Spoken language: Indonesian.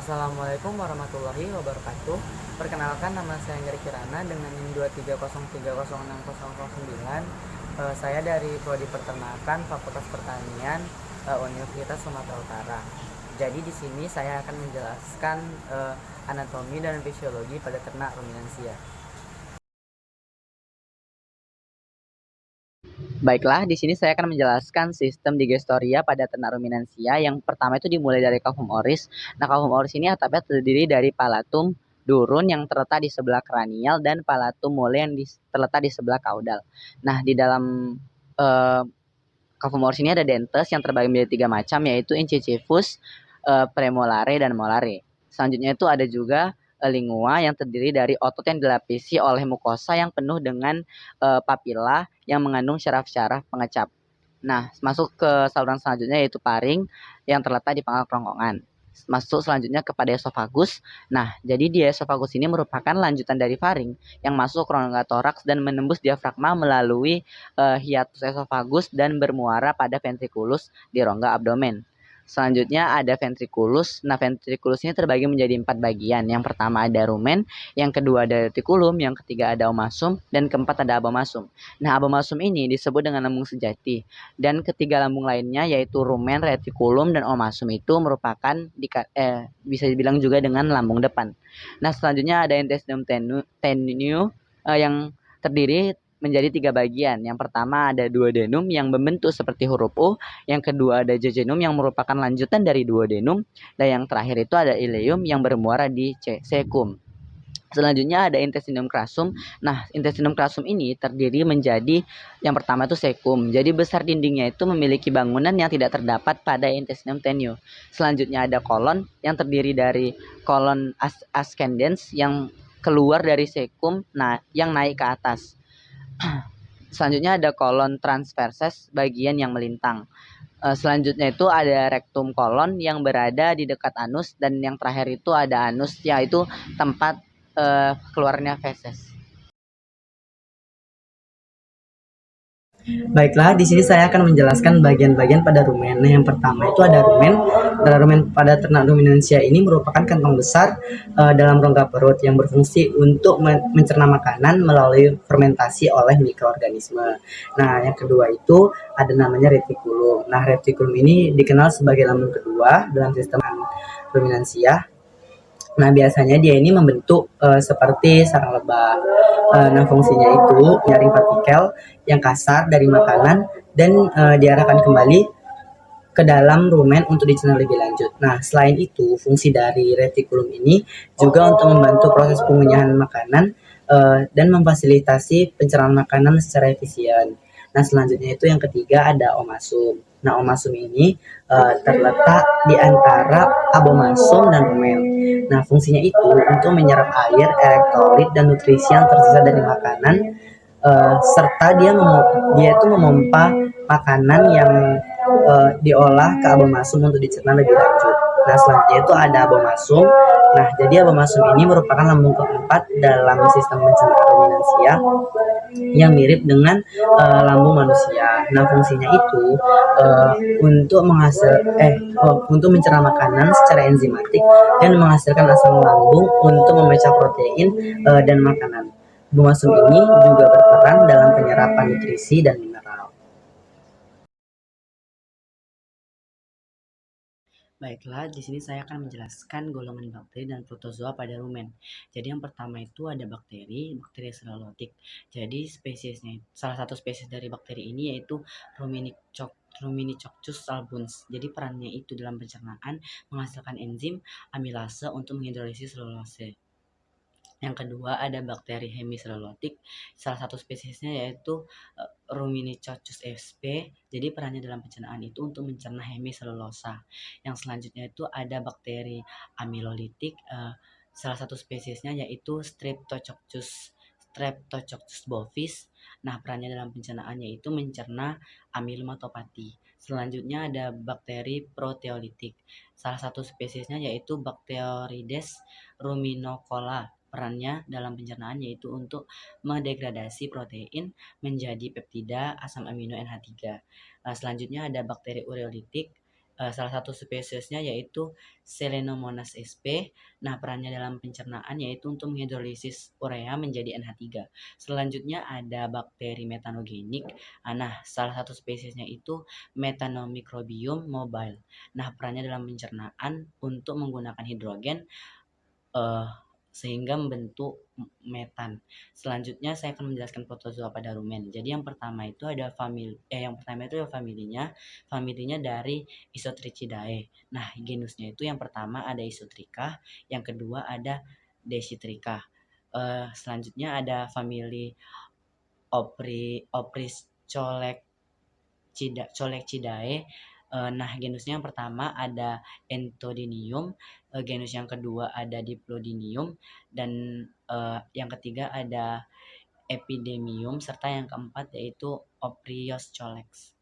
Assalamualaikum warahmatullahi wabarakatuh. Perkenalkan, nama saya Anggari Kirana dengan NIM 230306009. Saya dari Prodi Peternakan Fakultas Pertanian Universitas Sumatera Utara. Jadi di sini saya akan menjelaskan anatomi dan fisiologi pada ternak ruminansia. Baiklah, di sini saya akan menjelaskan sistem digestoria pada ternak ruminansia. Yang pertama itu dimulai dari cavum oris. Nah, cavum oris ini atapnya terdiri dari palatum durun yang terletak di sebelah kranial dan palatum mole yang terletak di sebelah kaudal. Nah, di dalam eh, cavum oris ini ada dentes yang terbagi menjadi tiga macam, yaitu incisivus, premolare, dan molare. Selanjutnya itu ada juga lingua yang terdiri dari otot yang dilapisi oleh mukosa yang penuh dengan papila yang mengandung syaraf-syaraf pengecap. Nah, masuk ke saluran selanjutnya yaitu paring yang terletak di pangkal kerongkongan. Masuk selanjutnya kepada esofagus. Nah, jadi di esofagus ini merupakan lanjutan dari faring yang masuk ke rongga toraks dan menembus diafragma melalui hiatus esofagus dan bermuara pada ventriculus di rongga abdomen. Selanjutnya ada ventriculus. Nah, ventriculus ini terbagi menjadi 4 bagian. Yang pertama ada rumen, yang kedua ada reticulum, yang ketiga ada omasum, dan keempat ada abomasum. Nah, abomasum ini disebut dengan lambung sejati. Dan ketiga lambung lainnya yaitu rumen, reticulum, dan omasum itu merupakan bisa dibilang juga dengan lambung depan. Nah, selanjutnya ada intestinum tenue yang terdiri menjadi tiga bagian. Yang pertama ada duodenum yang membentuk seperti huruf U, yang kedua ada jejunum yang merupakan lanjutan dari duodenum, dan yang terakhir itu ada ileum yang bermuara di cecum. Selanjutnya ada intestinum crassum. Nah, intestinum crassum ini terdiri menjadi yang pertama itu cecum. Jadi besar dindingnya itu memiliki bangunan yang tidak terdapat pada intestinum tenue. Selanjutnya ada kolon yang terdiri dari kolon ascendens yang keluar dari cecum, nah yang naik ke atas. Selanjutnya ada kolon transverses, bagian yang melintang. Selanjutnya itu ada rektum kolon yang berada di dekat anus, dan yang terakhir itu ada anus, yaitu tempat keluarnya feses. Baiklah, di sini saya akan menjelaskan bagian-bagian pada rumen. Nah, yang pertama itu ada rumen. Dalam rumen pada ternak ruminansia ini merupakan kantong besar dalam rongga perut yang berfungsi untuk mencerna makanan melalui fermentasi oleh mikroorganisme. Nah, yang kedua itu ada namanya retikulum. Nah, retikulum ini dikenal sebagai lambung kedua dalam sistem ruminansia. Nah, biasanya dia ini membentuk seperti sarang lebah. Nah, fungsinya itu menyaring partikel yang kasar dari makanan dan diarahkan kembali ke dalam rumen untuk dicerna lebih lanjut. Nah, selain itu, fungsi dari retikulum ini juga untuk membantu proses pengunyahan makanan dan memfasilitasi pencernaan makanan secara efisien. Nah, selanjutnya itu yang ketiga ada omasum. Nah, omasum ini terletak di antara abomasum dan rumen. Nah, fungsinya itu untuk menyerap air, elektrolit, dan nutrisi yang tersisa dari makanan, serta dia itu memompa makanan yang diolah ke abomasum untuk dicerna lebih lanjut. Nah, selanjutnya itu ada abomasum. Nah, jadi abomasum ini merupakan lambung keempat dalam sistem pencernaan ruminansia yang mirip dengan lambung manusia. Nah, fungsinya itu untuk untuk mencerna makanan secara enzimatik dan menghasilkan asam lambung untuk memecah protein dan makanan. Abomasum ini juga berperan dalam penyerapan nutrisi dan mineral. Baiklah, di sini saya akan menjelaskan golongan bakteri dan protozoa pada rumen. Jadi yang pertama itu ada bakteri selolotik. Jadi salah satu spesies dari bakteri ini yaitu Ruminicoccus albums. Jadi perannya itu dalam pencernaan menghasilkan enzim amilase untuk menghidrolisis selulose. Yang kedua ada bakteri hemiselulotik. Salah satu spesiesnya yaitu Ruminicoccus sp. Jadi perannya dalam pencernaan itu untuk mencerna hemiselulosa. Yang selanjutnya itu ada bakteri amilolitik. Salah satu spesiesnya yaitu Streptococcus bovis. Nah, perannya dalam pencernaannya itu mencerna amilomatopati. Selanjutnya ada bakteri proteolitik. Salah satu spesiesnya yaitu Bacteroides ruminocola. Perannya dalam pencernaan yaitu untuk mendegradasi protein menjadi peptida asam amino NH3. Selanjutnya ada bakteri ureolitik. Salah satu spesiesnya yaitu Selenomonas sp. Nah, perannya dalam pencernaan yaitu untuk menghidrolisis urea menjadi NH3. Selanjutnya ada bakteri metanogenik. Nah, salah satu spesiesnya itu Metanomicrobium mobile. Nah, perannya dalam pencernaan untuk menggunakan hidrogen eh, sehingga membentuk metan. Selanjutnya saya akan menjelaskan protozoa pada rumen. Jadi yang pertama itu ya familinya dari Isotricidae. Nah, genusnya itu yang pertama ada Isotrica, yang kedua ada Descitrica. Selanjutnya ada famili Opris Colecchidae. Nah, genusnya yang pertama ada Entodynium, genus yang kedua ada Diplodinium, dan yang ketiga ada Epidemium, serta yang keempat yaitu Oprios colex.